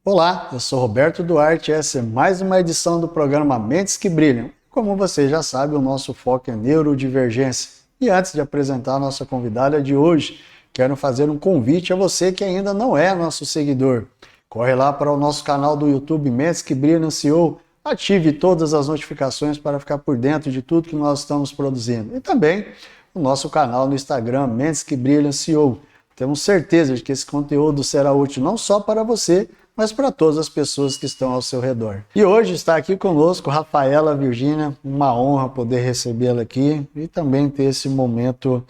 Olá, eu sou Roberto Duarte e essa é mais uma edição do programa Mentes que Brilham. Como você já sabe, o nosso foco é neurodivergência. E antes de apresentar a nossa convidada de hoje, quero fazer um convite a você que ainda não é nosso seguidor. Corre lá para o nosso canal do YouTube Mentes que Brilham CEO, ative todas as notificações para ficar por dentro de tudo que nós estamos produzindo. E também o nosso canal no Instagram Mentes que Brilham CEO. Temos certeza de que esse conteúdo será útil não só para você, mas para todas as pessoas que estão ao seu redor. E hoje está aqui conosco Rafaela Virgínia, uma honra poder recebê-la aqui e também ter esse momento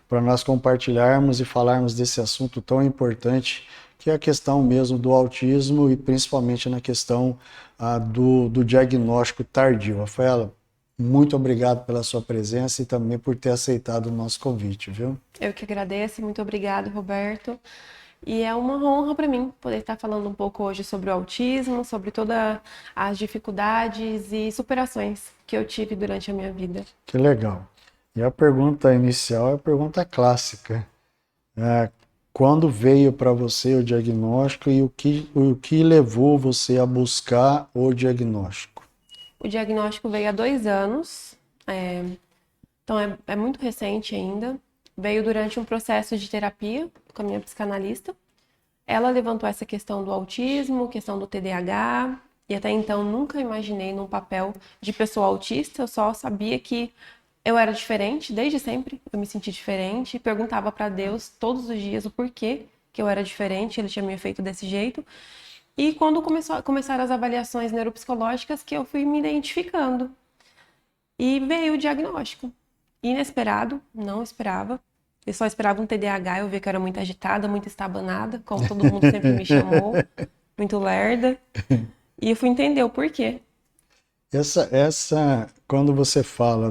para nós compartilharmos e falarmos desse assunto tão importante, que é a questão mesmo do autismo e principalmente na questão do diagnóstico tardio. Rafaela, muito obrigado pela sua presença e também por ter aceitado o nosso convite, viu? Eu que agradeço, muito obrigado, Roberto. E é uma honra para mim poder estar falando um pouco hoje sobre o autismo, sobre todas as dificuldades e superações que eu tive durante a minha vida. Que legal. E a pergunta inicial é a pergunta clássica. É, quando veio para você o diagnóstico e o que levou você a buscar o diagnóstico? O diagnóstico veio há 2 anos, então é muito recente ainda. Veio durante um processo de terapia com a minha psicanalista. Ela levantou essa questão do autismo, questão do TDAH, e até então nunca imaginei num papel de pessoa autista, eu só sabia que eu era diferente, desde sempre eu me senti diferente, e perguntava para Deus todos os dias o porquê que eu era diferente, ele tinha me feito desse jeito. E quando começaram as avaliações neuropsicológicas, que eu fui me identificando. E veio o diagnóstico. Inesperado, não esperava. Eu só esperava um TDAH, eu vi que eu era muito agitada, muito estabanada, como todo mundo sempre me chamou, muito lerda. E eu fui entender o porquê. Quando você fala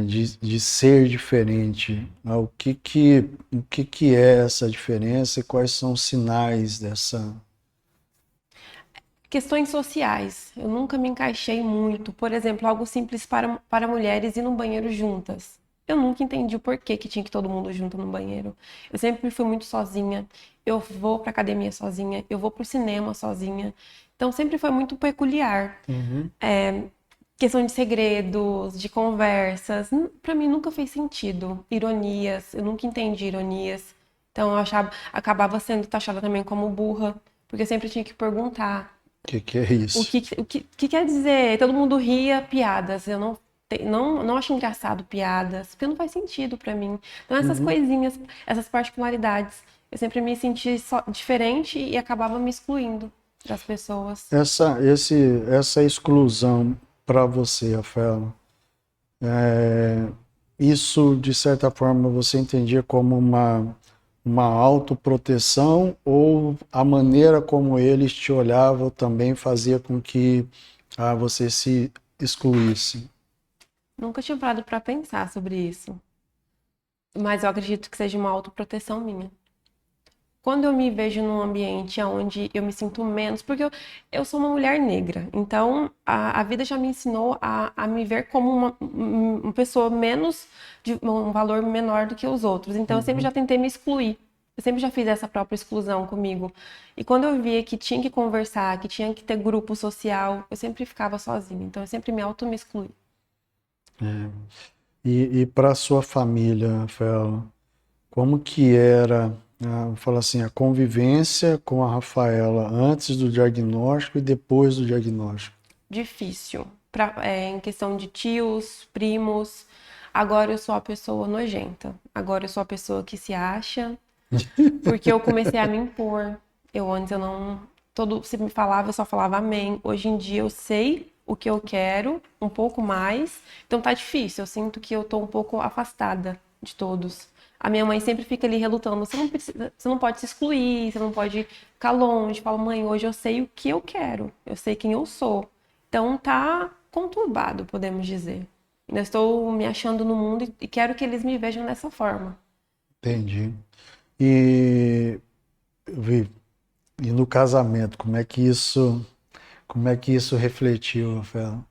de ser diferente, o que é essa diferença e quais são os sinais dessa? Questões sociais. Eu nunca me encaixei muito. Por exemplo, algo simples para mulheres ir no banheiro juntas. Eu nunca entendi o porquê que tinha que todo mundo junto no banheiro. Eu sempre fui muito sozinha. Eu vou para academia sozinha, eu vou pro cinema sozinha. Então sempre foi muito peculiar. Uhum. Questão de segredos, de conversas, para mim nunca fez sentido. Ironias, eu nunca entendi ironias. Então eu acabava sendo taxada também como burra, porque eu sempre tinha que perguntar. O que é O isso? que, o que quer dizer? Todo mundo ria piadas. Eu não acho engraçado piadas, porque não faz sentido pra mim. Então, essas Uhum. coisinhas, essas particularidades, eu sempre me senti diferente e acabava me excluindo das pessoas. Essa exclusão para você, Rafaela, isso de certa forma você entendia como uma autoproteção ou a maneira como eles te olhavam também fazia com que você se excluísse? Nunca tinha parado pra pensar sobre isso, mas eu acredito que seja uma autoproteção minha. Quando eu me vejo num ambiente onde eu me sinto menos, porque eu sou uma mulher negra, então a vida já me ensinou a me ver como uma pessoa menos, de um valor menor do que os outros. Então eu sempre Uhum. já tentei me excluir. Eu sempre já fiz essa própria exclusão comigo. E quando eu via que tinha que conversar, que tinha que ter grupo social, eu sempre ficava sozinha. Então eu sempre me auto-me excluí. E para sua família, Rafaela, como que era, vou falar assim, a convivência com a Rafaela antes do diagnóstico e depois do diagnóstico? Difícil. Em questão de tios, primos. Agora eu sou a pessoa nojenta. Agora eu sou a pessoa que se acha, porque eu comecei a me impor. Eu antes eu não. Se me falava, eu só falava amém. Hoje em dia eu sei o que eu quero, um pouco mais. Então tá difícil. Eu sinto que eu tô um pouco afastada de todos. A minha mãe sempre fica ali relutando. Você não pode se excluir, você não pode ficar longe. Fala, mãe, hoje eu sei o que eu quero. Eu sei quem eu sou. Então tá conturbado, podemos dizer. Ainda estou me achando no mundo e quero que eles me vejam dessa forma. Entendi. E, Vi, e no casamento, como é que isso refletiu, Rafaela?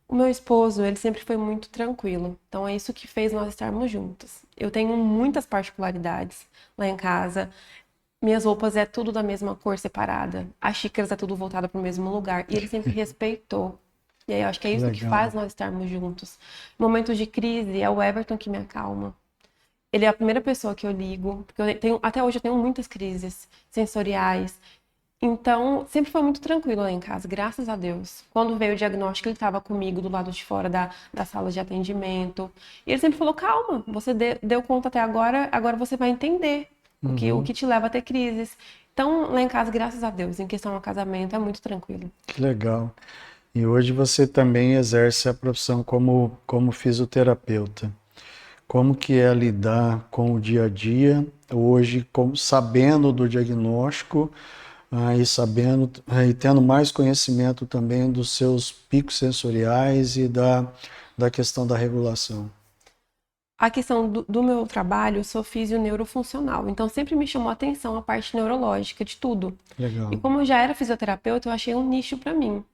O meu esposo, ele sempre foi muito tranquilo. Então é isso que fez nós estarmos juntos. Eu tenho muitas particularidades lá em casa. Minhas roupas é tudo da mesma cor separada. As xícaras é tudo voltada para o mesmo lugar. E ele sempre respeitou. E aí eu acho que é Que isso que legal. faz nós estarmos juntos. Momentos de crise, é o Everton que me acalma. Ele é a primeira pessoa que eu ligo, porque até hoje eu tenho muitas crises sensoriais. Então, sempre foi muito tranquilo lá em casa, graças a Deus. Quando veio o diagnóstico, ele estava comigo do lado de fora da sala de atendimento. E ele sempre falou: calma, você deu conta até agora, agora você vai entender o Uhum. que te leva a ter crises. Então, lá em casa, graças a Deus, em questão ao casamento, é muito tranquilo. Que legal. E hoje você também exerce a profissão como fisioterapeuta. Como que é lidar com o dia a dia hoje, sabendo do diagnóstico, e sabendo e tendo mais conhecimento também dos seus picos sensoriais e da questão da regulação. A questão do meu trabalho, eu sou fisio neurofuncional, então sempre me chamou a atenção a parte neurológica de tudo. E Legal. como eu já era fisioterapeuta, eu achei um nicho para mim.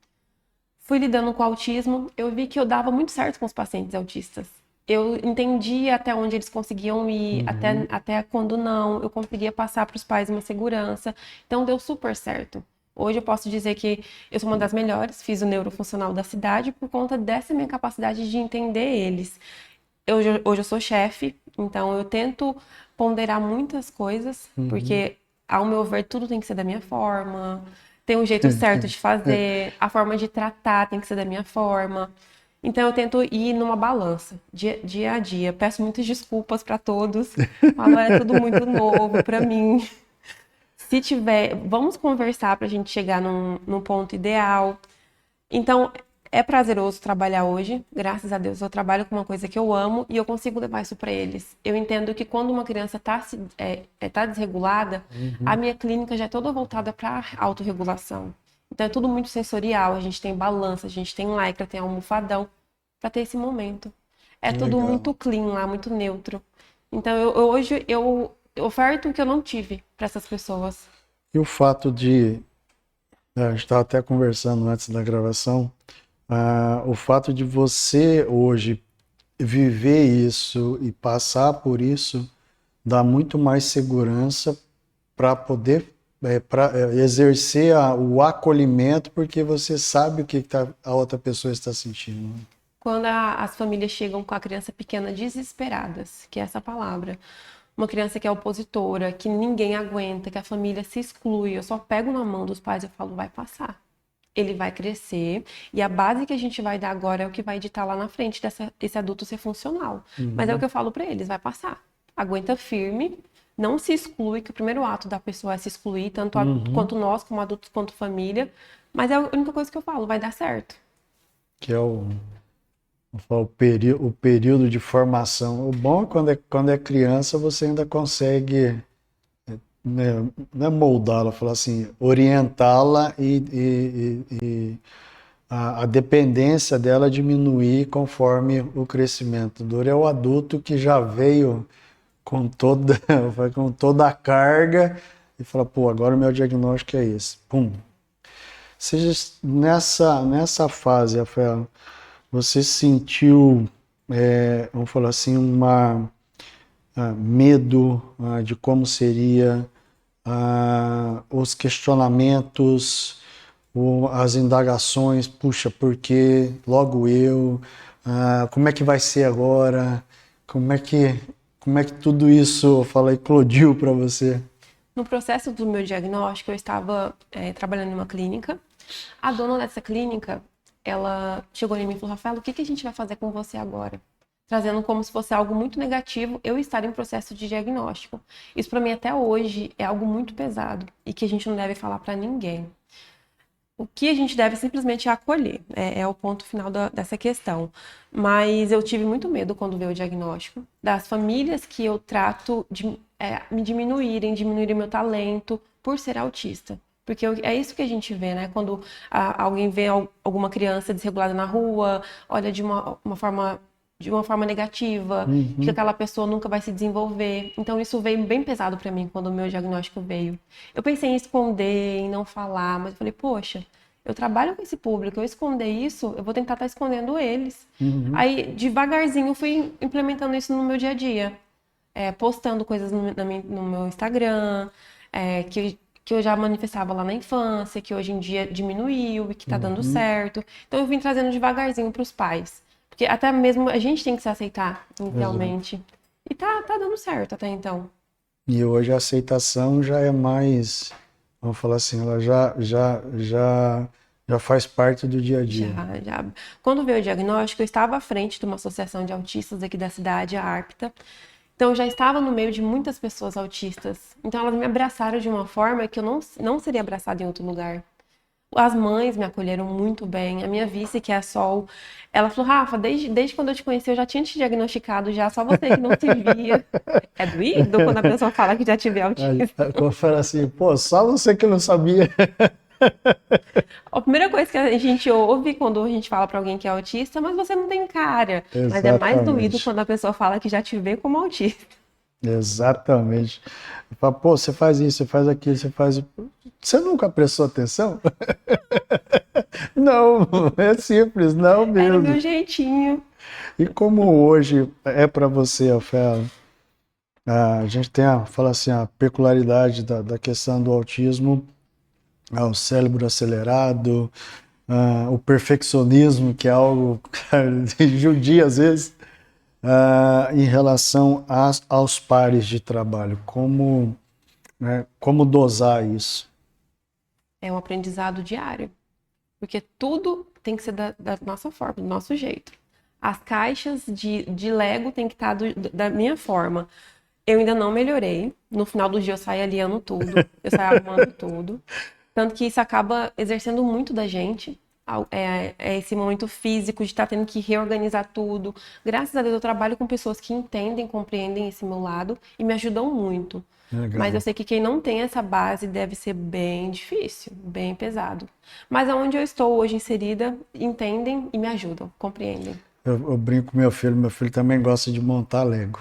Fui lidando com o autismo, eu vi que eu dava muito certo com os pacientes autistas. Eu entendia até onde eles conseguiam ir, Uhum. até quando não, eu conseguia passar para os pais uma segurança. Então deu super certo. Hoje eu posso dizer que eu sou uma das melhores fisio-neurofuncional da cidade por conta dessa minha capacidade de entender eles. Hoje eu sou chefe, então eu tento ponderar muitas coisas, Uhum. porque, ao meu ver, tudo tem que ser da minha forma, tem um jeito certo de fazer, a forma de tratar tem que ser da minha forma. Então eu tento ir numa balança, dia a dia. Peço muitas desculpas para todos, falo, é tudo muito novo para mim. Se tiver, vamos conversar para a gente chegar num ponto ideal. Então, é prazeroso trabalhar hoje, graças a Deus. Eu trabalho com uma coisa que eu amo e eu consigo levar isso para eles. Eu entendo que quando uma criança tá desregulada, a Uhum. minha clínica já é toda voltada para autorregulação. Então, é tudo muito sensorial. A gente tem balança, a gente tem lycra, tem almofadão, para ter esse momento. É tudo Legal. muito clean lá, muito neutro. Então, hoje eu oferto o que eu não tive para essas pessoas. E o fato a gente estava até conversando antes da gravação, o fato de você hoje viver isso e passar por isso dá muito mais segurança para poder exercer o acolhimento, porque você sabe o que a outra pessoa está sentindo, né? Quando as famílias chegam com a criança pequena desesperadas, que é essa palavra. Uma criança que é opositora, que ninguém aguenta, que a família se exclui. Eu só pego na mão dos pais e eu falo, vai passar. Ele vai crescer e a base que a gente vai dar agora é o que vai ditar lá na frente desse adulto ser funcional. Mas é o que Uhum. eu falo pra eles, vai passar. Aguenta firme, não se exclui, que o primeiro ato da pessoa é se excluir, tanto Uhum. quanto nós, como adultos, quanto família. Mas é a única coisa que eu falo, vai dar certo. Que é o período de formação. O bom é quando é criança, você ainda consegue, né, não é moldá-la, falar assim, orientá-la e a dependência dela diminuir conforme o crescimento. Duro é o adulto que já veio com toda, com toda a carga e fala, pô, agora o meu diagnóstico é esse. Pum. Seja nessa fase, Rafael, você sentiu, vamos falar assim, medo de como seria, os questionamentos, as indagações, puxa, por que logo eu? Como é que vai ser agora? Como é que, como é que tudo isso, eclodiu para você? No processo do meu diagnóstico, eu estava trabalhando em uma clínica. A dona dessa clínica, ela chegou em mim e falou, Rafael, o que que a gente vai fazer com você agora? Trazendo como se fosse algo muito negativo eu estar em processo de diagnóstico. Isso para mim até hoje é algo muito pesado e que a gente não deve falar para ninguém. O que a gente deve simplesmente acolher, é o ponto final dessa questão. Mas eu tive muito medo quando veio o diagnóstico, das famílias que eu trato de me diminuírem meu talento por ser autista. Porque é isso que a gente vê, né? Quando alguém vê alguma criança desregulada na rua, olha de uma forma negativa, de que Uhum. aquela pessoa nunca vai se desenvolver. Então isso veio bem pesado para mim quando o meu diagnóstico veio. Eu pensei em esconder, em não falar, mas eu falei, poxa, eu trabalho com esse público, eu esconder isso, eu vou tentar estar escondendo eles. Uhum. Aí, devagarzinho, eu fui implementando isso no meu dia a dia. Postando coisas no meu Instagram, que eu já manifestava lá na infância, que hoje em dia diminuiu e que tá dando certo. Então eu vim trazendo devagarzinho para os pais. Porque até mesmo a gente tem que se aceitar inicialmente. E tá dando certo até então. E hoje a aceitação já é mais, vamos falar assim, ela já faz parte do dia a dia. Já. Quando veio o diagnóstico, eu estava à frente de uma associação de autistas aqui da cidade, a ARPTA. Então, eu já estava no meio de muitas pessoas autistas. Então, elas me abraçaram de uma forma que eu não seria abraçada em outro lugar. As mães me acolheram muito bem. A minha vice, que é a Sol, ela falou, Rafa, desde quando eu te conheci, eu já tinha te diagnosticado já, só você que não se via. É doído quando a pessoa fala que já tive autismo. Aí eu falo assim, pô, só você que não sabia. A primeira coisa que a gente ouve quando a gente fala pra alguém que é autista, mas você não tem cara. Mas é mais doído Exatamente. quando a pessoa fala que já te vê como autista. Exatamente. Eu falo, pô, você faz isso, você faz aquilo, você faz. Você nunca prestou atenção? Não, é simples, não Era o mesmo. meu jeitinho. E como hoje é para você, Ofela, a gente tem fala assim, a peculiaridade da questão do autismo, o cérebro acelerado, o perfeccionismo, que é algo judia às vezes, em relação aos pares de trabalho. Como, né, como dosar isso? É um aprendizado diário. Porque tudo tem que ser da nossa forma, do nosso jeito. As caixas de Lego tem que estar da minha forma. Eu ainda não melhorei. No final do dia eu saio aliando tudo, eu saio arrumando tudo. Tanto que isso acaba exercendo muito da gente. É esse momento físico de estar tendo que reorganizar tudo. Graças a Deus eu trabalho com pessoas que entendem, compreendem esse meu lado e me ajudam muito. Mas eu Legal. sei que quem não tem essa base deve ser bem difícil, bem pesado. Mas aonde eu estou hoje inserida, entendem e me ajudam, compreendem. Eu brinco com meu filho também gosta de montar Lego.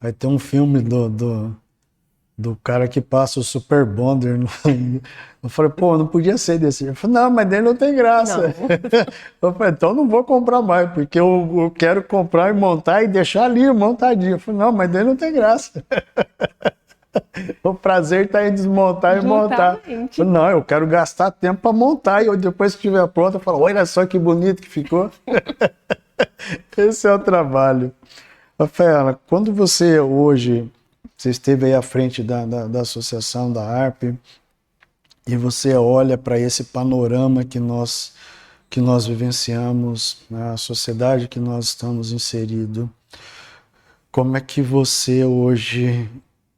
Aí tem um filme do cara que passa o Super Bonder. Eu falei, pô, não podia ser desse. Ele falou, não, mas dele não tem Não, graça. Eu falei, então não vou comprar mais, porque eu quero comprar e montar e deixar ali montadinho. Eu falei, não, mas dele não tem graça. O prazer está em desmontar e montar. Eu justamente. falei, não, eu quero gastar tempo para montar e depois que estiver pronto, eu falo, olha só que bonito que ficou. Esse é o trabalho. Rafaela, quando você hoje, você esteve aí à frente da associação da ARP, e você olha para esse panorama que nós vivenciamos, na sociedade que nós estamos inseridos, como é que você hoje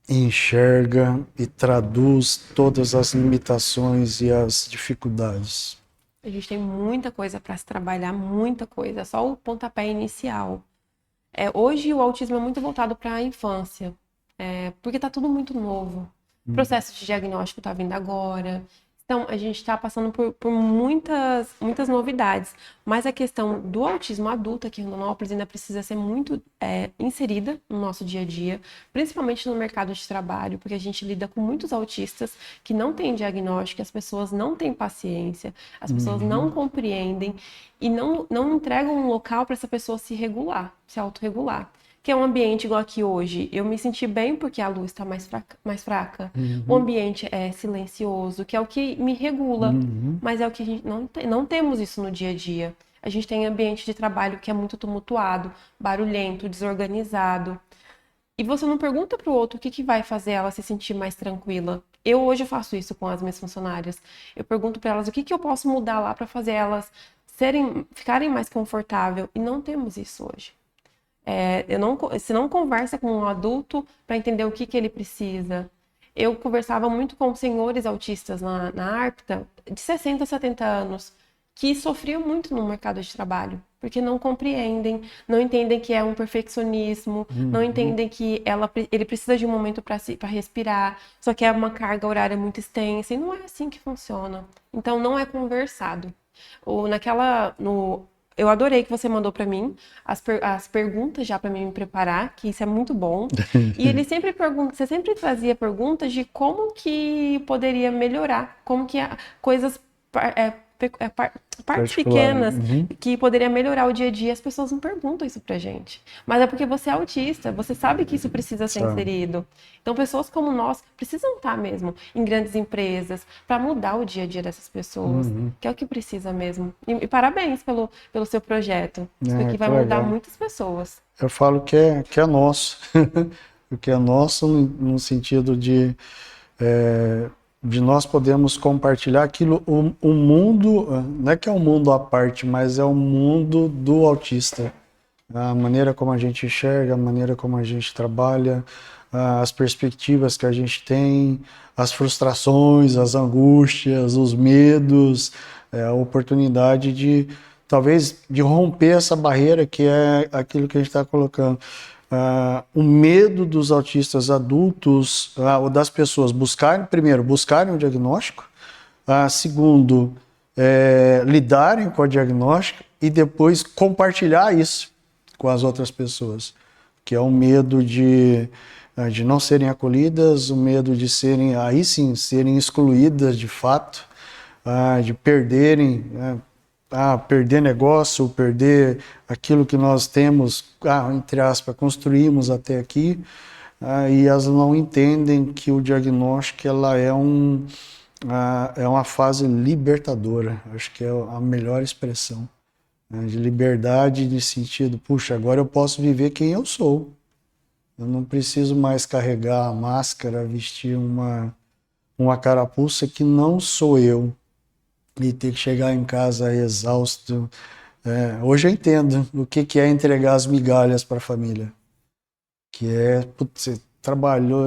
enxerga e traduz todas as limitações e as dificuldades? A gente tem muita coisa para se trabalhar, muita coisa. É só o pontapé inicial. Hoje o autismo é muito voltado para a infância, porque está tudo muito novo. O processo de diagnóstico está vindo agora. Então, a gente está passando por muitas novidades. Mas a questão do autismo adulto aqui em Rondonópolis ainda precisa ser muito inserida no nosso dia a dia, principalmente no mercado de trabalho, porque a gente lida com muitos autistas que não têm diagnóstico, as pessoas não têm paciência, as pessoas não compreendem e não entregam um local para essa pessoa se regular, se autorregular. Que é um ambiente igual aqui hoje. Eu me senti bem porque a luz está mais fraca. O ambiente é silencioso, que é o que me regula. Mas é o que a gente não temos isso no dia a dia. A gente tem ambiente de trabalho que é muito tumultuado, barulhento, desorganizado. E você não pergunta para o outro o que vai fazer ela se sentir mais tranquila. Eu hoje faço isso com as minhas funcionárias. Eu pergunto para elas o que eu posso mudar lá para fazer elas ficarem mais confortáveis. E não temos isso hoje. Você não conversa com um adulto para entender o que ele precisa. Eu conversava muito com senhores autistas na ARPTA, de 60 a 70 anos, que sofriam muito no mercado de trabalho, porque não compreendem, não entendem que é um perfeccionismo, não entendem que ele precisa de um momento para respirar, só que é uma carga horária muito extensa, e não é assim que funciona. Então, não é conversado. Eu adorei que você mandou para mim as perguntas já para mim me preparar, que isso é muito bom. E ele sempre você sempre trazia perguntas de como que poderia melhorar, como que coisas partes Particular. pequenas Uhum. que poderia melhorar o dia a dia, as pessoas não perguntam isso pra gente. Mas é porque você é autista, você sabe que isso precisa ser Sabe. inserido. Então, pessoas como nós precisam estar mesmo em grandes empresas para mudar o dia a dia dessas pessoas, Uhum. que é o que precisa mesmo. E parabéns pelo seu projeto. Isso aqui vai Que mudar legal. muitas pessoas. Eu falo que é nosso, porque é nosso no sentido de nós podemos compartilhar aquilo, o mundo, não é que é um mundo à parte, mas é o mundo do autista. A maneira como a gente enxerga, a maneira como a gente trabalha, as perspectivas que a gente tem, as frustrações, as angústias, os medos, a oportunidade de, talvez, de romper essa barreira que é aquilo que a gente está colocando. O medo dos autistas adultos, ou das pessoas buscarem o diagnóstico, segundo, lidarem com o diagnóstico e depois compartilhar isso com as outras pessoas, que é o medo de não serem acolhidas, o medo de serem, aí sim, serem excluídas de fato, de perderem, perder negócio, perder aquilo que nós temos, entre aspas, construímos até aqui, e elas não entendem que o diagnóstico ela é uma fase libertadora, acho que é a melhor expressão, né, de liberdade, de sentido, puxa, agora eu posso viver quem eu sou, eu não preciso mais carregar a máscara, vestir uma carapuça que não sou eu, e ter que chegar em casa exausto. Hoje eu entendo o que é entregar as migalhas para a família, que é, putz, você trabalhou,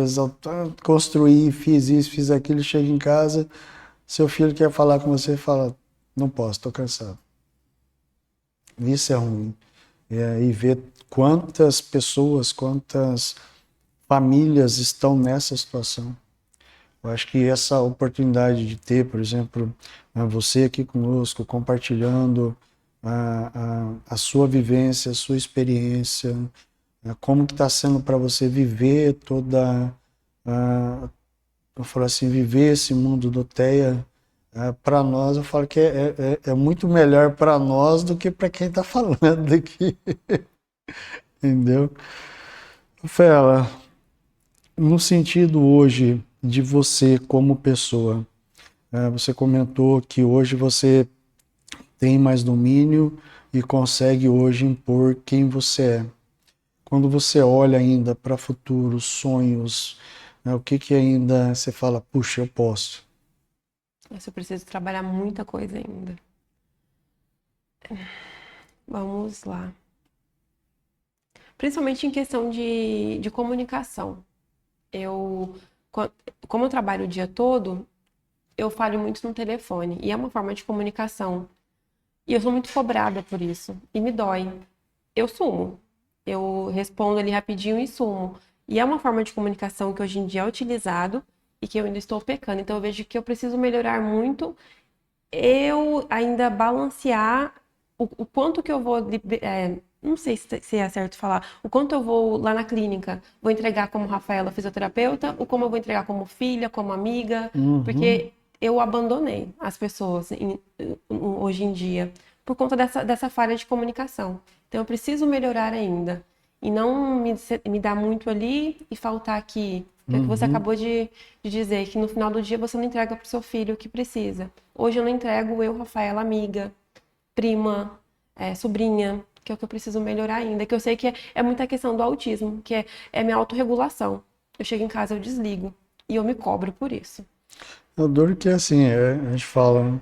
construí, fiz isso, fiz aquilo, chega em casa, seu filho quer falar com você e fala, não posso, estou cansado. Isso é ruim. E ver quantas pessoas, quantas famílias estão nessa situação. Eu acho que essa oportunidade de ter, por exemplo, você aqui conosco, compartilhando a sua vivência, a sua experiência, como que está sendo para você viver eu falo assim, viver esse mundo do TEA, para nós, eu falo que é muito melhor para nós do que para quem está falando aqui, entendeu? Fela, no sentido hoje de você como pessoa, você comentou que hoje você tem mais domínio e consegue hoje impor quem você é. Quando você olha ainda para futuros sonhos, o que ainda você fala, puxa, eu posso? Mas eu preciso trabalhar muita coisa ainda. Vamos lá. Principalmente em questão de comunicação. Como eu trabalho o dia todo, eu falho muito no telefone. E é uma forma de comunicação. E eu sou muito cobrada por isso. E me dói. Eu sumo. Eu respondo ali rapidinho e sumo. E é uma forma de comunicação que hoje em dia é utilizado e que eu ainda estou pecando. Então eu vejo que eu preciso melhorar muito. Eu ainda balancear o quanto que eu vou... não sei se é certo falar. O quanto eu vou lá na clínica. Vou entregar como Rafaela, fisioterapeuta. Ou como eu vou entregar como filha, como amiga. Uhum. Porque eu abandonei as pessoas hoje em dia por conta dessa falha de comunicação. Então eu preciso melhorar ainda. E não me dar muito ali e faltar aqui. Que é o que você acabou de dizer, que no final do dia você não entrega para o seu filho o que precisa. Hoje eu não entrego eu, Rafaela, amiga, prima, sobrinha, que é o que eu preciso melhorar ainda. Que eu sei que é muita questão do autismo, que é minha autorregulação. Eu chego em casa, eu desligo. E eu me cobro por isso. Eu duro que assim, a gente fala, né?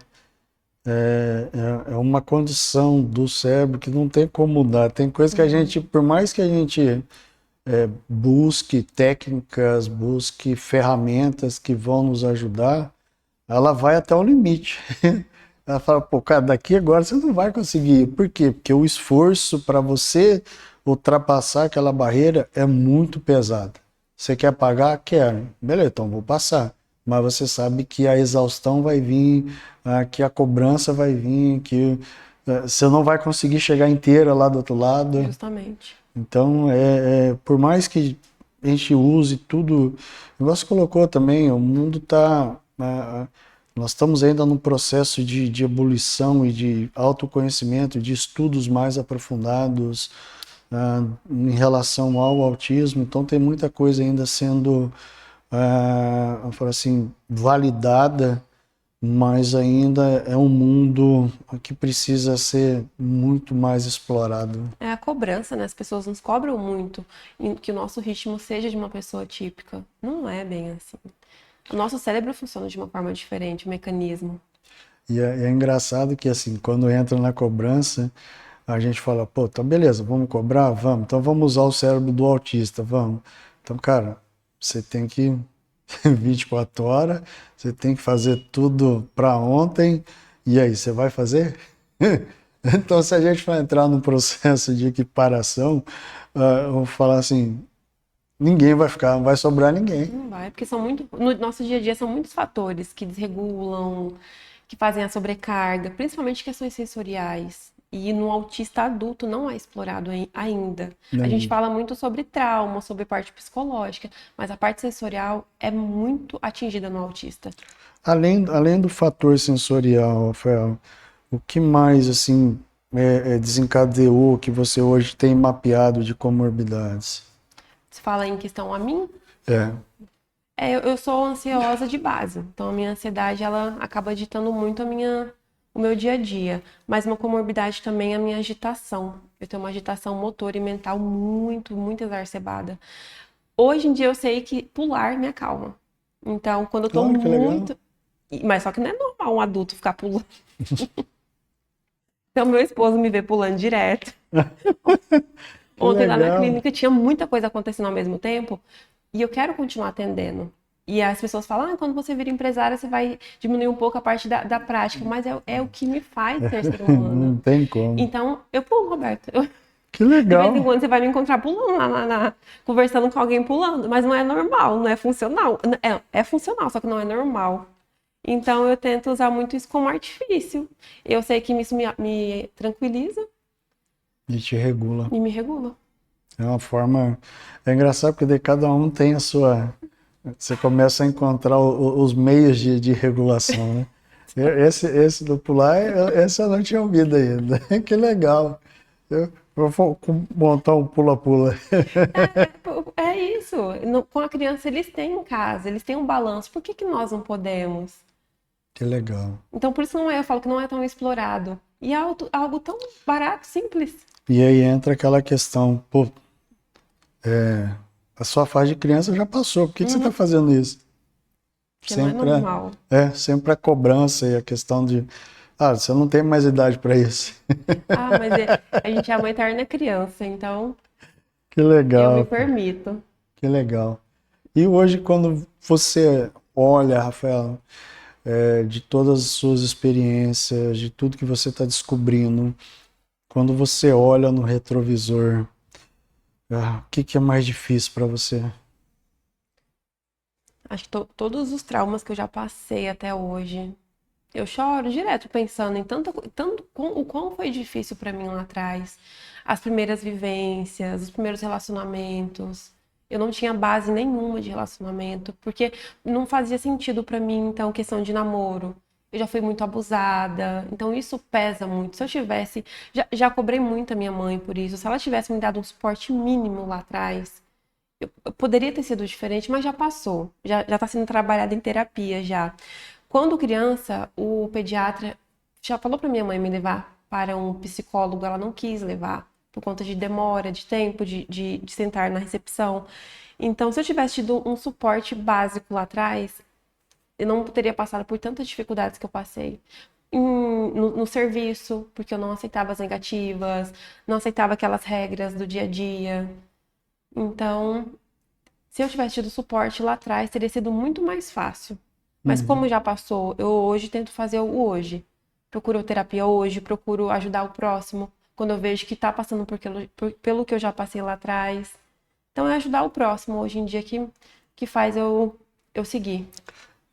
É uma condição do cérebro que não tem como mudar. Tem coisa que a gente, por mais que a gente busque técnicas, busque ferramentas que vão nos ajudar, ela vai até o limite. Ela fala, pô, cara, daqui agora você não vai conseguir. Por quê? Porque o esforço para você ultrapassar aquela barreira é muito pesado. Você quer pagar? Quero. Beleza, então vou passar. Mas você sabe que a exaustão vai vir, que a cobrança vai vir, que você não vai conseguir chegar inteira lá do outro lado. Justamente. Então, por mais que a gente use tudo, você colocou também, o mundo está Nós estamos ainda num processo de ebulição e de autoconhecimento, de estudos mais aprofundados em relação ao autismo, então tem muita coisa ainda sendo, vamos falar assim, validada, mas ainda é um mundo que precisa ser muito mais explorado. É a cobrança, né? As pessoas nos cobram muito que o nosso ritmo seja de uma pessoa típica. Não é bem assim. O nosso cérebro funciona de uma forma diferente, o mecanismo. E é engraçado que, assim, quando entra na cobrança, a gente fala, pô, tá beleza, vamos cobrar? Vamos. Então vamos usar o cérebro do autista, vamos. Então, cara, você tem que 24 horas, você tem que fazer tudo para ontem, e aí, você vai fazer? Então, se a gente for entrar num processo de equiparação, eu vou falar assim, ninguém vai ficar, não vai sobrar ninguém. Não vai, porque no nosso dia a dia são muitos fatores que desregulam, que fazem a sobrecarga, principalmente questões sensoriais. E no autista adulto não é explorado ainda. A gente fala muito sobre trauma, sobre parte psicológica, mas a parte sensorial é muito atingida no autista. Além do fator sensorial, Rafael, o que mais assim desencadeou que você hoje tem mapeado de comorbidades? Se fala em questão a mim, É. eu sou ansiosa de base, então a minha ansiedade ela acaba ditando muito o meu dia a dia, mas uma comorbidade também é a minha agitação. Eu tenho uma agitação motor e mental muito exacerbada. Hoje em dia eu sei que pular me acalma. Então, quando eu tô Claro que é legal. muito. Mas só que não é normal um adulto ficar pulando. Então, meu esposo me vê pulando direto. Que Ontem lá na legal. clínica tinha muita coisa acontecendo ao mesmo tempo e eu quero continuar atendendo. E as pessoas falam, quando você vira empresária, você vai diminuir um pouco a parte da prática, mas é o que me faz ser ser Não humana. tem como. Então, eu pulo, Roberto. Que De vez em legal. quando você vai me encontrar pulando conversando com alguém pulando, mas não é normal, não é funcional. É funcional, só que não é normal. Então eu tento usar muito isso como artifício. Eu sei que isso me tranquiliza E te regula. e me regula. É uma forma. É engraçado porque daí cada um tem a sua. Você começa a encontrar os meios de regulação, né? Esse do pular, esse eu não tinha ouvido ainda. Que legal. Eu vou montar um pula-pula. É isso. Com a criança eles têm em casa, eles têm um balanço. Por que nós não podemos? Que legal. Então por isso eu falo que não é tão explorado. E é algo tão barato, simples. E aí entra aquela questão, pô, a sua fase de criança já passou, por que você está fazendo isso? Que não é Sempre normal. sempre a cobrança e a questão de, você não tem mais idade para isso. Mas a gente é uma eterna criança, então Que eu me legal, cara, permito. que legal. E hoje, quando você olha, Rafael, de todas as suas experiências, de tudo que você está descobrindo, quando você olha no retrovisor, o que é mais difícil para você? Acho que todos os traumas que eu já passei até hoje, eu choro direto pensando em o quão foi difícil pra mim lá atrás. As primeiras vivências, os primeiros relacionamentos. Eu não tinha base nenhuma de relacionamento, porque não fazia sentido pra mim, então, questão de namoro. Eu já fui muito abusada, então isso pesa muito. Se eu tivesse, já cobrei muito a minha mãe por isso. Se ela tivesse me dado um suporte mínimo lá atrás, eu poderia ter sido diferente, mas já passou. Já está sendo trabalhado em terapia já. Quando criança, o pediatra já falou para minha mãe me levar para um psicólogo, ela não quis levar, por conta de demora, de tempo, de sentar na recepção. Então, se eu tivesse tido um suporte básico lá atrás, eu não teria passado por tantas dificuldades que eu passei. No serviço, porque eu não aceitava as negativas, não aceitava aquelas regras do dia a dia. Então, se eu tivesse tido suporte lá atrás, teria sido muito mais fácil. Mas como já passou, eu hoje tento fazer o hoje. Procuro terapia hoje, procuro ajudar o próximo, quando eu vejo que tá passando pelo que eu já passei lá atrás. Então é ajudar o próximo hoje em dia que faz eu seguir.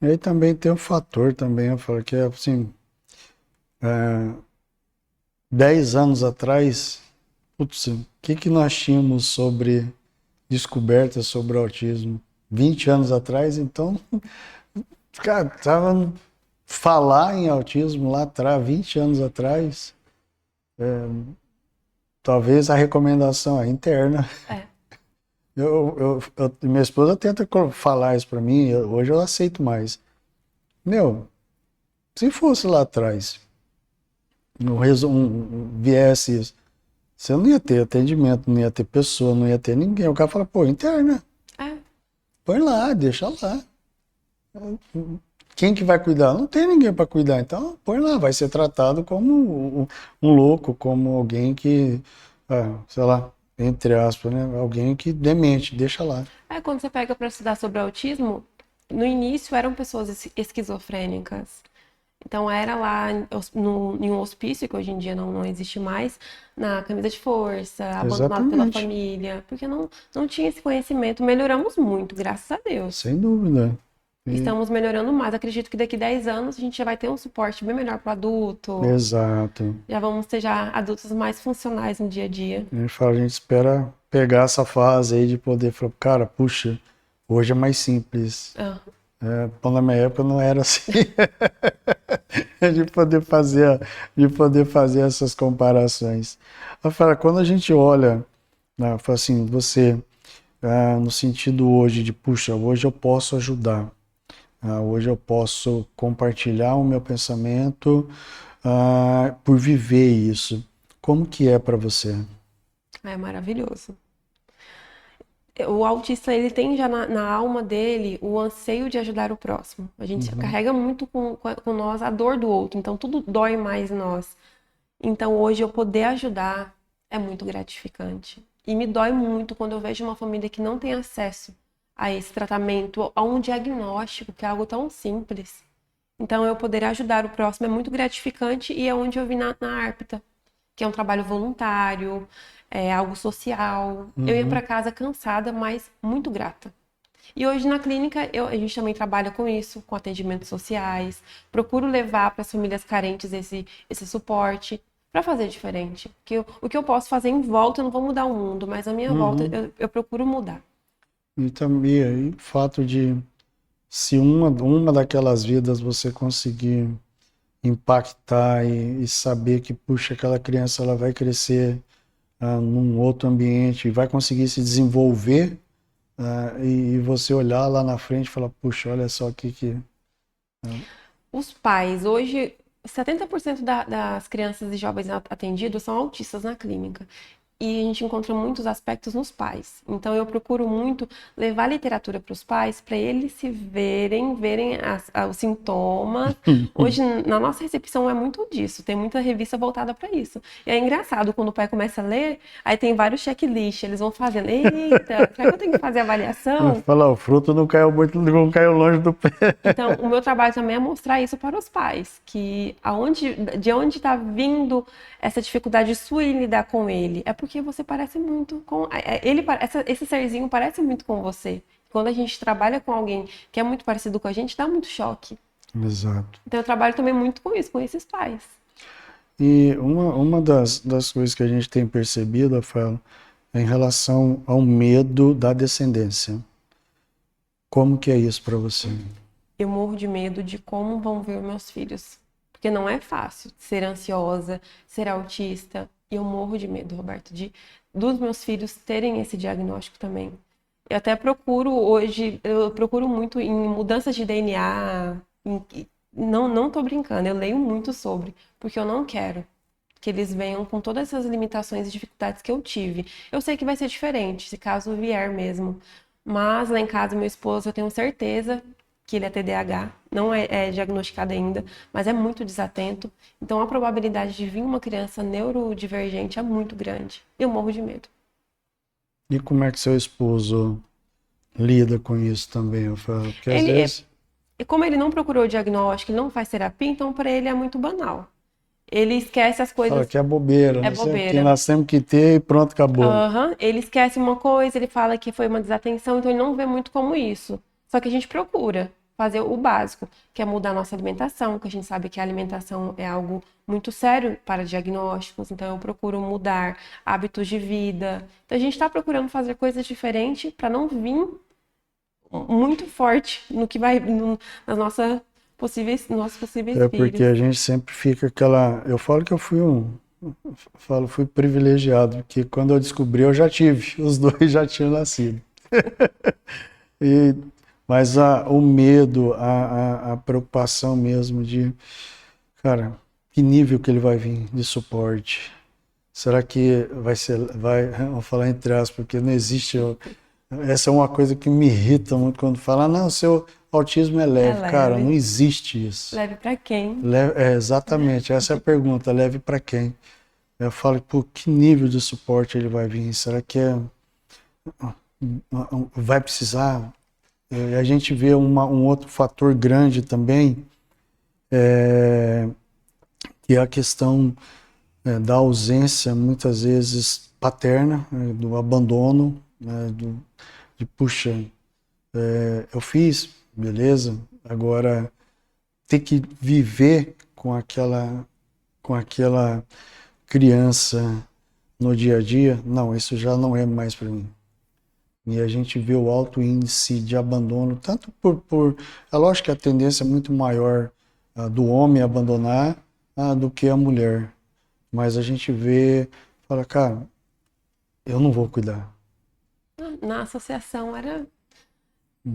E aí também tem um fator também, eu falo que é assim, 10 anos atrás, putz, o que nós tínhamos sobre descobertas sobre o autismo? 20 anos atrás, então, cara, tava falar em autismo lá atrás, 20 anos atrás, talvez a recomendação é interna. É. Minha esposa tenta falar isso para mim, hoje eu aceito mais. Meu, se fosse lá atrás, viesse isso, você não ia ter atendimento, não ia ter pessoa, não ia ter ninguém. O cara fala, pô, interna, É. põe lá, deixa lá. Quem que vai cuidar? Não tem ninguém para cuidar, então põe lá, vai ser tratado como um louco, como alguém que, sei lá, entre aspas, né? Alguém que demente, deixa lá. Quando você pega para estudar sobre autismo, no início eram pessoas esquizofrênicas. Então era lá em um hospício, que hoje em dia não existe mais, na camisa de força, abandonado pela Exatamente, família, porque não tinha esse conhecimento. Melhoramos muito, graças a Deus. sem dúvida. Estamos melhorando mais. Acredito que daqui 10 anos a gente já vai ter um suporte bem melhor para o adulto. Exato. Já vamos ter já adultos mais funcionais no dia a dia. A gente espera pegar essa fase aí de poder falar, cara, puxa, hoje é mais simples. Na minha época não era assim. de poder fazer essas comparações. Rafael, quando a gente olha, né, assim, você, no sentido hoje de, puxa, hoje eu posso ajudar, hoje eu posso compartilhar o meu pensamento, por viver isso. Como que é para você? É maravilhoso. O autista, ele tem já na alma dele o anseio de ajudar o próximo. A gente carrega muito com nós a dor do outro, então tudo dói mais em nós. Então hoje eu poder ajudar é muito gratificante. E me dói muito quando eu vejo uma família que não tem acesso a esse tratamento, a um diagnóstico, que é algo tão simples. Então eu poder ajudar o próximo é muito gratificante e é onde eu vi na ARPTA, que é um trabalho voluntário, é algo social. Eu ia para casa cansada, mas muito grata. E hoje na clínica a gente também trabalha com isso, com atendimentos sociais. Procuro levar para as famílias carentes esse suporte para fazer diferente. O que eu posso fazer em volta, eu não vou mudar o mundo, mas a minha volta eu procuro mudar. E também aí, o fato de, se uma daquelas vidas você conseguir impactar e saber que, puxa, aquela criança ela vai crescer num outro ambiente, vai conseguir se desenvolver, e você olhar lá na frente e falar, puxa, olha só aqui que... Os pais, hoje, 70% das crianças e jovens atendidos são autistas na clínica. E a gente encontra muitos aspectos nos pais. Então eu procuro muito levar literatura para os pais, para eles se verem os sintomas. Hoje na nossa recepção é muito disso, tem muita revista voltada para isso. E é engraçado quando o pai começa a ler, aí tem vários checklists, eles vão fazendo, eita, será que eu tenho que fazer avaliação? Fala, o fruto não caiu muito, não caiu longe do pé. Então, o meu trabalho também é mostrar isso para os pais, que de onde está vindo essa dificuldade sua em lidar com ele, é porque você parece muito com ele, esse serzinho parece muito com você. Quando a gente trabalha com alguém que é muito parecido com a gente, dá muito choque. Exato. Então, eu trabalho também muito com isso, com esses pais. E uma das coisas que a gente tem percebido, Rafael, é em relação ao medo da descendência. Como que é isso para você? Eu morro de medo de como vão ver meus filhos. Porque não é fácil ser ansiosa, ser autista. E eu morro de medo, Roberto, dos meus filhos terem esse diagnóstico também. Eu até procuro hoje, eu procuro muito em mudanças de DNA. Não tô brincando, eu leio muito sobre, porque eu não quero que eles venham com todas essas limitações e dificuldades que eu tive. Eu sei que vai ser diferente, se caso vier mesmo. Mas lá em casa, meu esposo, eu tenho certeza que ele é TDAH, não é diagnosticado ainda, mas é muito desatento. Então a probabilidade de vir uma criança neurodivergente é muito grande. Eu morro de medo. E como é que seu esposo lida com isso também, Rafael? Porque às Ele, vezes... como ele não procurou o diagnóstico, ele não faz terapia, então para ele é muito banal. Ele esquece as Fala coisas. que é bobeira, É né? Que bobeira. nós temos que ter e pronto, acabou. Ele esquece uma coisa, ele fala que foi uma desatenção, então ele não vê muito como isso. Só que a gente procura fazer o básico, que é mudar a nossa alimentação, que a gente sabe que a alimentação é algo muito sério para diagnósticos, então eu procuro mudar hábitos de vida. Então a gente está procurando fazer coisas diferentes para não vir muito forte no que vai na nossa nossos possíveis É porque filhos. a gente sempre fica aquela. Eu falo que fui privilegiado, porque quando eu descobri eu já tive, os dois já tinham nascido. E, mas o medo, a preocupação mesmo de, cara, que nível que ele vai vir de suporte? Será que vamos falar entre aspas, porque não existe. Essa é uma coisa que me irrita muito quando fala, não, seu autismo é É leve. Cara, não leve. existe isso. Leve pra quem? Exatamente, essa é a pergunta, leve para quem? Eu falo, por que nível de suporte ele vai vir? Será que vai precisar? A gente vê um outro fator grande também, é, que é a questão da ausência, muitas vezes paterna, do abandono, né, de puxa, eu fiz, beleza, agora ter que viver com aquela criança no dia a dia, não, isso já não é mais para mim. E a gente vê o alto índice de abandono, tanto é lógico que a tendência é muito maior do homem abandonar do que a mulher. Mas a gente vê, fala, cara, eu não vou cuidar. Na associação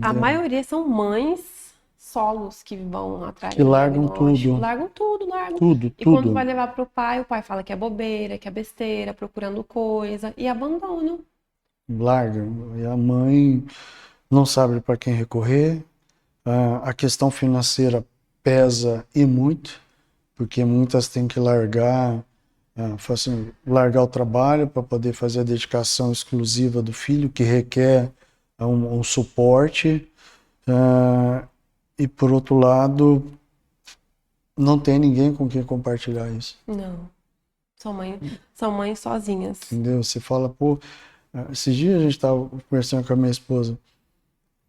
a maioria são mães solos que vão atrás Que do largam diagnóstico. tudo, Largam tudo, largam. tudo, E quando tudo. vai levar pro pai, o pai fala que é bobeira, que é besteira, procurando coisa e abandonam. Largam. E a mãe não sabe para quem recorrer. A questão financeira pesa e muito, porque muitas têm que largar o trabalho para poder fazer a dedicação exclusiva do filho, que requer um suporte. E por outro lado, não tem ninguém com quem compartilhar isso. Não. São mães sozinhas. Entendeu? Você fala, pô, esses dias a gente estava conversando com a minha esposa.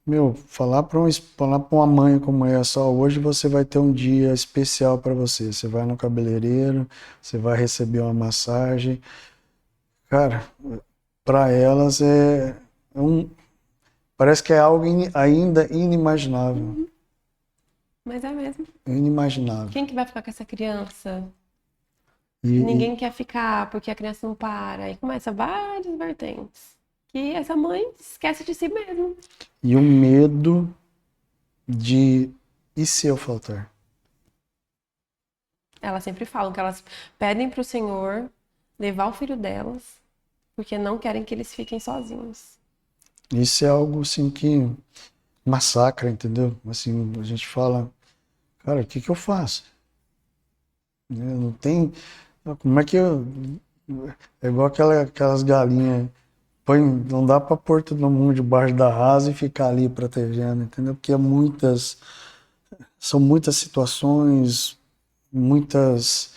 Meu, falar para uma mãe como essa, ó, hoje você vai ter um dia especial para você. Você vai no cabeleireiro, você vai receber uma massagem. Cara, para elas parece que é algo ainda inimaginável. Mas é mesmo. Inimaginável. Quem que vai ficar com essa criança? E, Ninguém quer ficar porque a criança não para. Aí começa várias vertentes. Que essa mãe esquece de si mesma. e o medo de e se eu faltar? Elas sempre falam que elas pedem pro Senhor levar o filho delas, porque não querem que eles fiquem sozinhos. Isso é algo assim que massacra, entendeu? Assim, a gente fala, cara, o que eu faço? Não tem. Como é que eu. É igual aquelas galinhas. Não dá para pôr todo mundo debaixo da asa e ficar ali protegendo, entendeu? Porque são muitas situações, muitas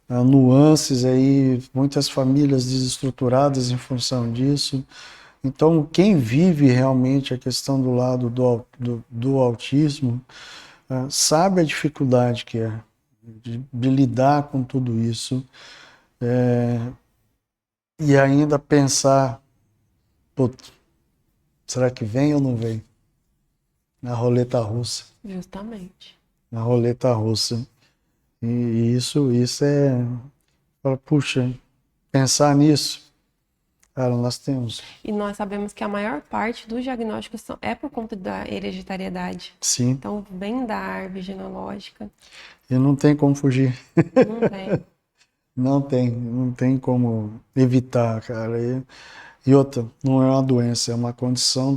nuances aí, muitas famílias desestruturadas em função disso. Então, quem vive realmente a questão do lado do autismo, sabe a dificuldade que é de lidar com tudo isso, e ainda pensar, pô, será que vem ou não vem? Na roleta russa. Justamente. Na roleta russa. E isso puxa, pensar nisso, cara, nós temos. E nós sabemos que a maior parte dos diagnósticos é por conta da hereditariedade. Sim. Então, vem da árvore genealógica. E não tem como fugir. Não tem. Não tem como evitar, cara. E outra, não é uma doença, é uma condição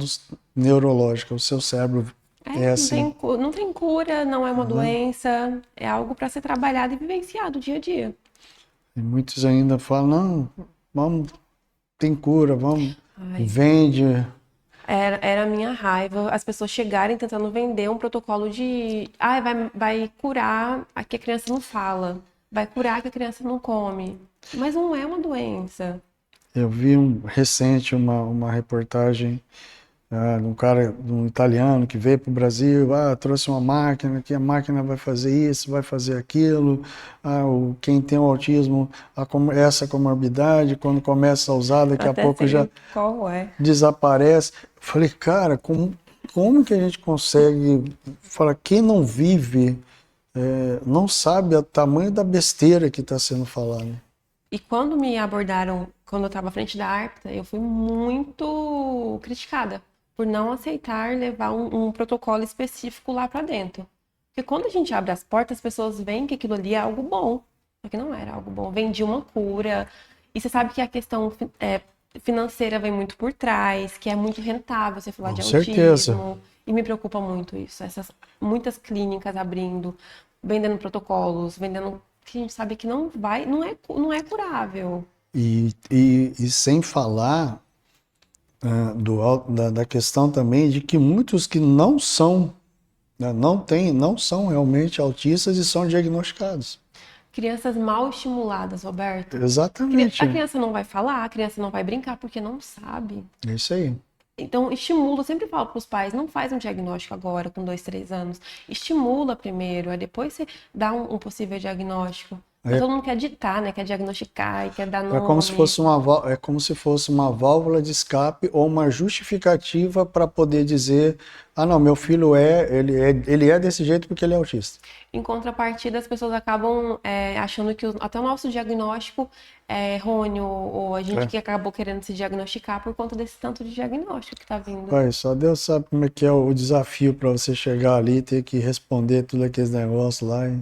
neurológica. O seu cérebro é assim. Não tem cura, não é uma doença, é algo para ser trabalhado e vivenciado dia a dia. E muitos ainda falam, não, tem cura, vende. Era a minha raiva as pessoas chegarem tentando vender um protocolo de vai curar que a criança não fala, vai curar que a criança não come. Mas não é uma doença. Eu vi recente uma reportagem de um italiano que veio para o Brasil, trouxe uma máquina, que a máquina vai fazer isso, vai fazer aquilo, quem tem o autismo, essa comorbidade, quando começa a usar, daqui a pouco já qual é. desaparece. Eu falei, cara, como que a gente consegue falar, quem não vive, não sabe o tamanho da besteira que está sendo falada. E quando me abordaram, quando eu estava à frente da ARPTA, eu fui muito criticada por não aceitar levar um protocolo específico lá para dentro. Porque quando a gente abre as portas, as pessoas veem que aquilo ali é algo bom. Só que não era algo bom. Vendia uma cura. E você sabe que a questão financeira vem muito por trás, que é muito rentável você falar Com de certeza. autismo. E me preocupa muito isso. Muitas clínicas abrindo, vendendo protocolos, vendendo que a gente sabe que não é curável. E sem falar da questão também de que muitos que não são, né, não são realmente autistas e são diagnosticados. Crianças mal estimuladas, Roberto. Exatamente. A criança não vai falar, a criança não vai brincar porque não sabe. É isso aí. Então, estimula, eu sempre falo para os pais, não faz um diagnóstico agora, com 2, 3 anos. Estimula primeiro, aí depois você dá um possível diagnóstico. Mas É, todo mundo quer ditar, né? Quer diagnosticar e quer dar é como se nome. fosse é como se fosse uma válvula de escape ou uma justificativa para poder dizer, ah não, meu filho ele é desse jeito porque ele é autista. Em contrapartida, as pessoas acabam achando que até o nosso diagnóstico é errôneo, ou a gente É. que acabou querendo se diagnosticar por conta desse tanto de diagnóstico que está vindo. Pai, só Deus sabe como é que é o desafio para você chegar ali e ter que responder tudo aqueles negócios lá e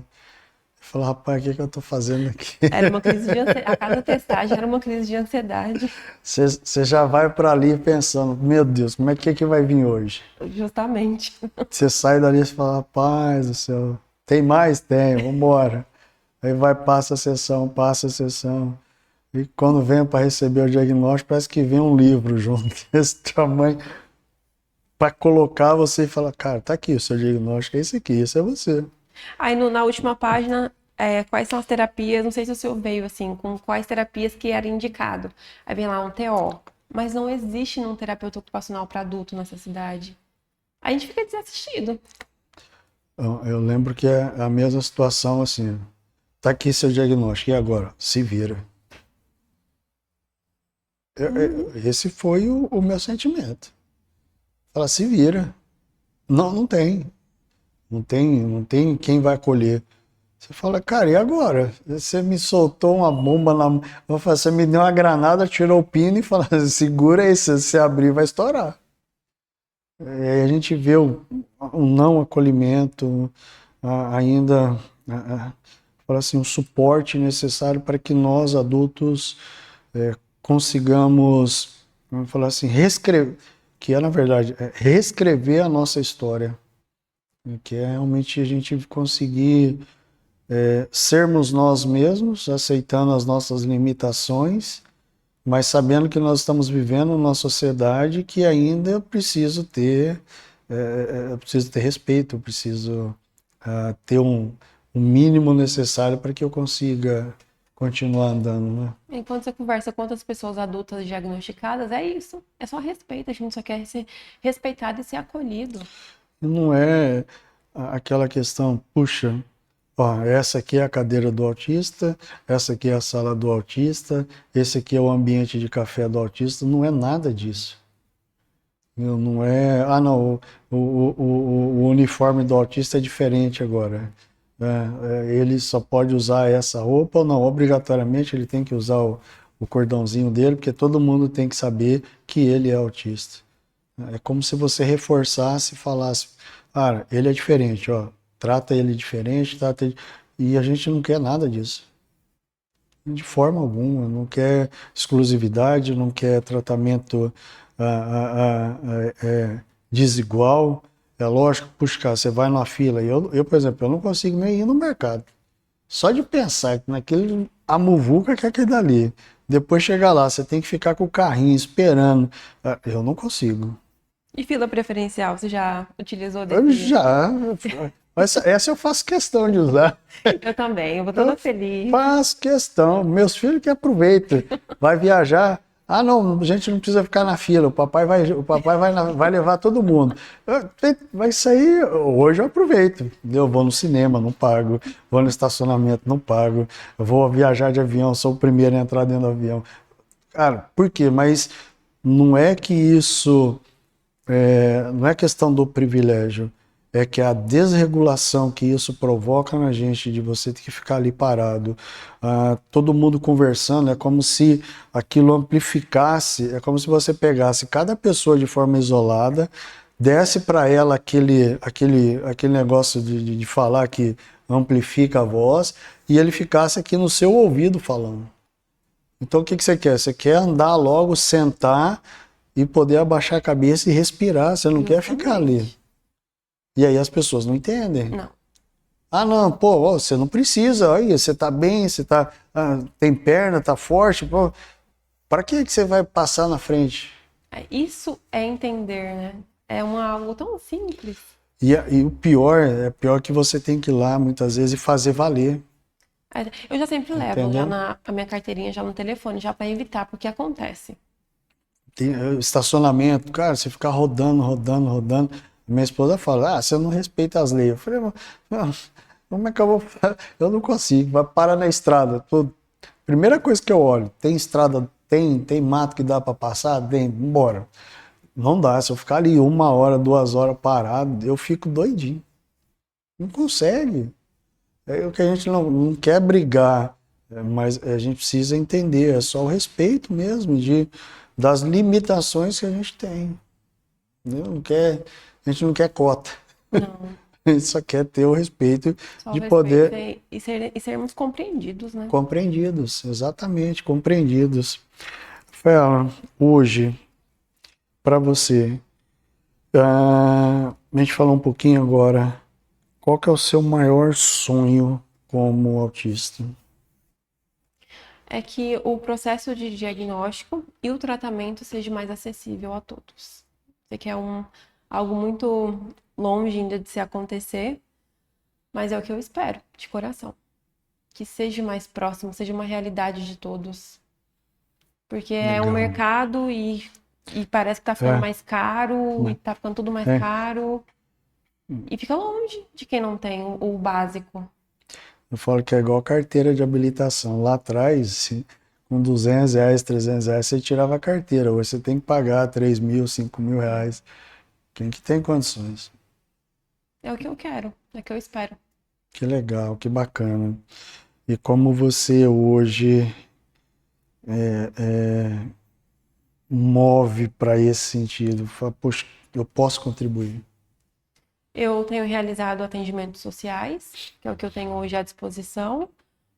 falar, rapaz, o que eu tô fazendo aqui? Era uma crise de ansiedade. A cada testagem era uma crise de ansiedade. Você já vai para ali pensando, meu Deus, como é que vai vir hoje? Justamente. Você sai dali e fala, rapaz do céu, tem mais? Tem, vambora. Aí vai, passa a sessão. E quando vem para receber o diagnóstico, parece que vem um livro junto, desse tamanho, para colocar você e falar, cara, tá aqui o seu diagnóstico, é esse aqui, esse é você. Aí na última página, quais são as terapias? Não sei se o senhor veio assim, com quais terapias que era indicado. Aí vem lá um TO. Mas não existe um terapeuta ocupacional para adulto nessa cidade. Aí a gente fica desassistido. Eu lembro que é a mesma situação assim, tá aqui seu diagnóstico, e agora? Se vira. Esse foi o meu sentimento. Fala, se vira. Não, não tem. Não tem quem vai acolher. Você fala, cara, e agora? Você me soltou uma bomba na mão, você me deu uma granada, tirou o pino e falou, segura aí, se você abrir vai estourar. E aí a gente vê o não acolhimento, ainda, fala assim, o suporte necessário para que nós, adultos, consigamos, vamos falar assim, reescrever, que é, na verdade, reescrever a nossa história. Que é realmente a gente conseguir sermos nós mesmos, aceitando as nossas limitações, mas sabendo que nós estamos vivendo numa sociedade que ainda eu preciso ter respeito, eu preciso ter um mínimo necessário para que eu consiga continuar andando, né? Enquanto você conversa com outras pessoas adultas diagnosticadas, é isso. É só respeito. A gente só quer ser respeitado e ser acolhido. Não é aquela questão, puxa, ó, essa aqui é a cadeira do autista, essa aqui é a sala do autista, esse aqui é o ambiente de café do autista, não é nada disso. Não é, não, o uniforme do autista é diferente agora. Ele só pode usar essa roupa ou não, obrigatoriamente ele tem que usar o cordãozinho dele, porque todo mundo tem que saber que ele é autista. É como se você reforçasse e falasse, cara, ele é diferente, ó, trata ele diferente, e a gente não quer nada disso. De forma alguma, não quer exclusividade, não quer tratamento desigual. É lógico, puxa, cara, você vai numa fila, por exemplo, eu não consigo nem ir no mercado. Só de pensar que naquele a muvuca que é aquele dali, depois chegar lá, você tem que ficar com o carrinho esperando. Eu não consigo. E fila preferencial, você já utilizou Eu desse? já. Essa eu faço questão de usar. Eu também, eu vou toda feliz. Faço questão. Meus filhos que aproveitam. Vai viajar. Ah, não, a gente não precisa ficar na fila. O papai vai levar todo mundo. Vai sair. Hoje eu aproveito. Eu vou no cinema, não pago. Vou no estacionamento, não pago. Eu vou viajar de avião, sou o primeiro a entrar dentro do avião. Cara, por quê? Mas não é que isso não é questão do privilégio, é que a desregulação que isso provoca na gente, de você ter que ficar ali parado, todo mundo conversando, é como se aquilo amplificasse, é como se você pegasse cada pessoa de forma isolada, desse para ela aquele negócio de falar que amplifica a voz, e ele ficasse aqui no seu ouvido falando. Então o que você quer? Você quer andar logo, sentar e poder abaixar a cabeça e respirar, você não quer ficar ali. E aí as pessoas não entendem. Não. Ah, não, pô, você não precisa, aí você tá bem, você tá, tem perna, tá forte, pô, para que você vai passar na frente? Isso é entender, né? É algo tão simples. E o pior que você tem que ir lá muitas vezes e fazer valer. Eu já sempre levo Entendeu? a minha carteirinha já no telefone, já para evitar, porque acontece. Tem estacionamento, cara, você ficar rodando. Minha esposa fala, você não respeita as leis. Eu falei, mas, como é que eu vou fazer? Eu não consigo, vai parar na estrada. Primeira coisa que eu olho, tem estrada, tem mato que dá para passar? Tem, bora. Não dá, se eu ficar ali 1 hora, 2 horas parado, eu fico doidinho. Não consegue. É o que a gente não quer brigar, mas a gente precisa entender, é só o respeito mesmo das limitações que a gente tem. A gente não quer cota. Não. A gente só quer ter o respeito Só o de respeito poder e sermos compreendidos, né? compreendidos, exatamente, compreendidos. Rafaela, hoje, para você, a gente falou um pouquinho agora, qual que é o seu maior sonho como autista? É que o processo de diagnóstico e o tratamento seja mais acessível a todos. Sei que é algo muito longe ainda de se acontecer, mas é o que eu espero, de coração. Que seja mais próximo, seja uma realidade de todos. Porque é um Legal. mercado e parece que tá ficando mais caro, e tá ficando tudo mais caro. E fica longe de quem não tem o básico. Eu falo que é igual carteira de habilitação. Lá atrás, com R$ 200, R$ 300, você tirava a carteira. Hoje você tem que pagar R$ 3.000, R$ 5.000. Quem que tem condições? É o que eu quero, é o que eu espero. Que legal, que bacana. E como você hoje move para esse sentido? Fala, poxa, eu posso contribuir. Eu tenho realizado atendimentos sociais, que é o que eu tenho hoje à disposição.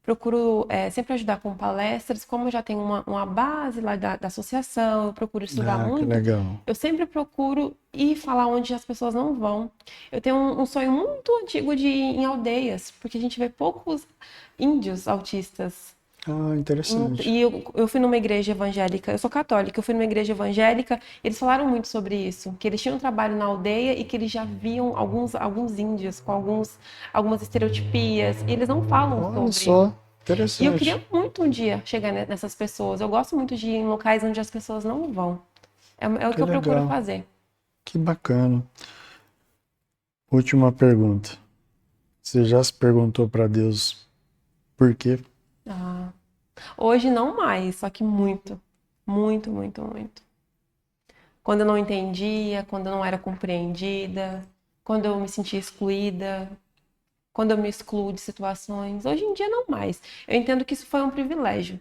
Procuro sempre ajudar com palestras, como eu já tenho uma base lá da associação, eu procuro estudar Que muito. legal. Eu sempre procuro ir falar onde as pessoas não vão. Eu tenho um sonho muito antigo de ir em aldeias, porque a gente vê poucos índios autistas. Interessante. E eu fui numa igreja evangélica, eu sou católica, eu fui numa igreja evangélica, eles falaram muito sobre isso, que eles tinham um trabalho na aldeia e que eles já viam alguns índios com algumas estereotipias, e eles não falam Olha sobre. só, E eu queria interessante. muito um dia chegar nessas pessoas. Eu gosto muito de ir em locais onde as pessoas não vão. É o que eu procuro legal. fazer. Que bacana. Última pergunta. Você já se perguntou para Deus por quê? Ah, hoje não mais, só que muito. Muito, muito, muito. Quando eu não entendia, quando eu não era compreendida, quando eu me sentia excluída, quando eu me excluo de situações. Hoje em dia não mais. Eu entendo que isso foi um privilégio,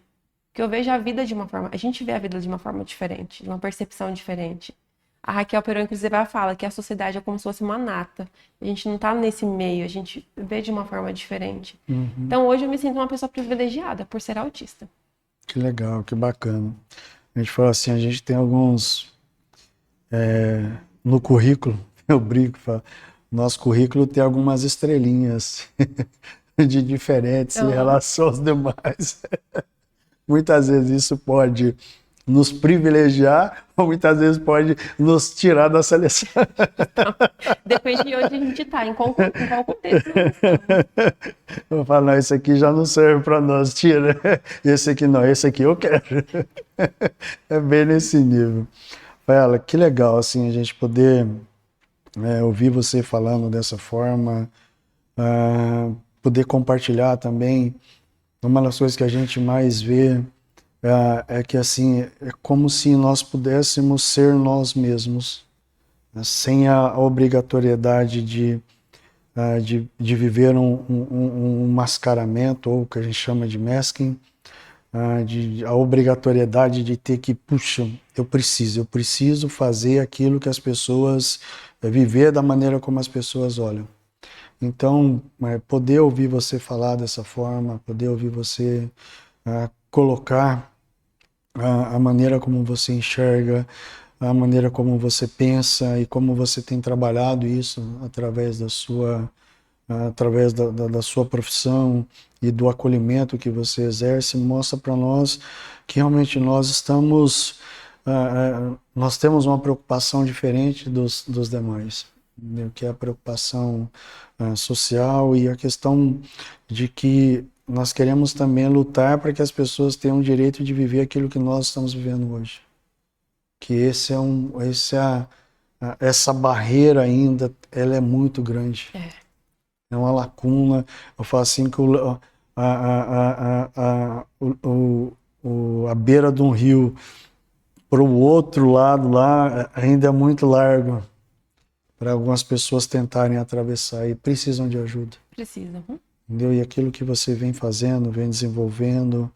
que eu vejo a vida de uma forma, a gente vê a vida de uma forma diferente, de uma percepção diferente. A Raquel Peron, inclusive, ela fala que a sociedade é como se fosse uma nata. A gente não tá nesse meio, a gente vê de uma forma diferente. Então hoje eu me sinto uma pessoa privilegiada por ser autista. Que legal, que bacana. A gente fala assim, a gente tem alguns no currículo, eu brinco, falo, nosso currículo tem algumas estrelinhas de diferentes em relação aos demais. Muitas vezes isso pode nos privilegiar ou muitas vezes pode nos tirar da seleção. Então, depende de onde a gente está, em qual contexto. Eu falo, não, esse aqui já não serve para nós, tira. Esse aqui não, esse aqui eu quero. É bem nesse nível. Rafaela, que legal assim a gente poder ouvir você falando dessa forma, poder compartilhar também. Uma das coisas que a gente mais vê é que assim é como se nós pudéssemos ser nós mesmos sem a obrigatoriedade de viver um mascaramento, ou o que a gente chama de masking, a obrigatoriedade de ter que, puxa, eu preciso fazer aquilo que as pessoas, viver da maneira como as pessoas olham. Então, poder ouvir você falar dessa forma, poder ouvir você colocar a maneira como você enxerga, a maneira como você pensa e como você tem trabalhado isso através da sua profissão e do acolhimento que você exerce, mostra para nós que realmente nós temos uma preocupação diferente dos demais, né? Que é a preocupação social e a questão de que nós queremos também lutar para que as pessoas tenham o direito de viver aquilo que nós estamos vivendo hoje. Que essa barreira ainda, ela é muito grande. É uma lacuna. Eu falo assim que a beira de um rio para o outro lado lá ainda é muito largo para algumas pessoas tentarem atravessar e precisam de ajuda. Precisa. Entendeu? E aquilo que você vem fazendo, vem desenvolvendo,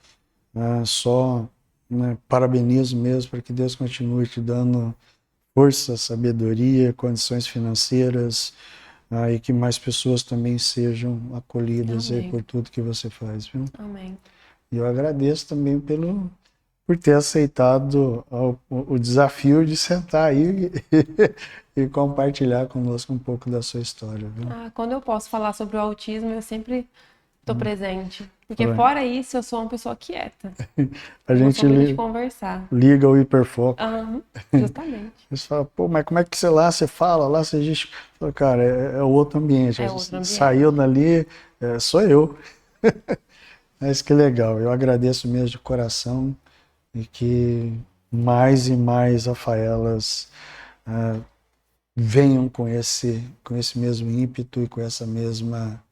parabenizo mesmo para que Deus continue te dando força, sabedoria, condições financeiras, e que mais pessoas também sejam acolhidas aí por tudo que você faz, viu? Amém. E eu agradeço também por ter aceitado o desafio de sentar aí e compartilhar conosco um pouco da sua história, viu? Quando eu posso falar sobre o autismo, eu sempre estou presente. Porque fora isso, eu sou uma pessoa quieta. A gente de conversar. Liga o hiperfoco. Justamente. Você fala, pô, mas como é que você fala lá, você diz, cara, é outro ambiente. Saiu dali, sou eu. Mas que legal, eu agradeço mesmo de coração e que mais e mais Rafaelas venham com esse mesmo ímpeto e com essa mesma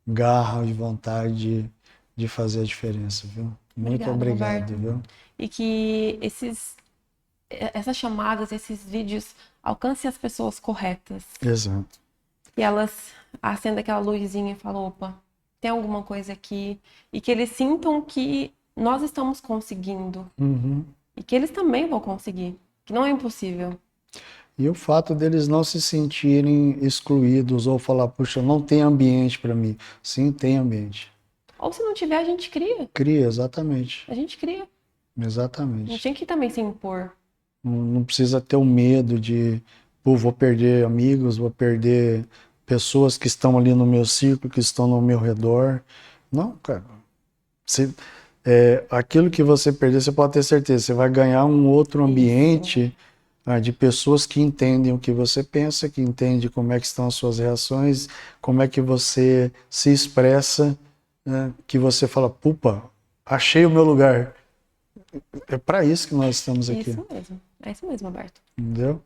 garra e vontade de fazer a diferença, viu? Muito obrigado, viu? E que essas chamadas, esses vídeos alcancem as pessoas corretas. Exato. E elas acendam aquela luzinha e falam, opa, tem alguma coisa aqui. E que eles sintam que nós estamos conseguindo. E que eles também vão conseguir. Que não é impossível. E o fato deles não se sentirem excluídos ou falar, puxa, não tem ambiente para mim. Sim, tem ambiente. Ou se não tiver, a gente cria. Cria, exatamente. A gente cria. Exatamente. Não tinha que também se impor. Não precisa ter o medo de, pô, vou perder amigos, vou perder pessoas que estão ali no meu círculo, que estão no meu redor. Não, cara. Aquilo que você perder, você pode ter certeza, você vai ganhar um outro ambiente de pessoas que entendem o que você pensa, que entendem como é que estão as suas reações, como é que você se expressa, que você fala, pupa, achei o meu lugar. É para isso que nós estamos aqui. Isso mesmo. É isso mesmo, Alberto. Entendeu?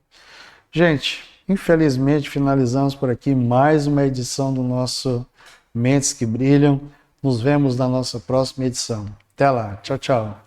Gente, infelizmente finalizamos por aqui mais uma edição do nosso Mentes que Brilham. Nos vemos na nossa próxima edição. Até lá. Tchau, tchau.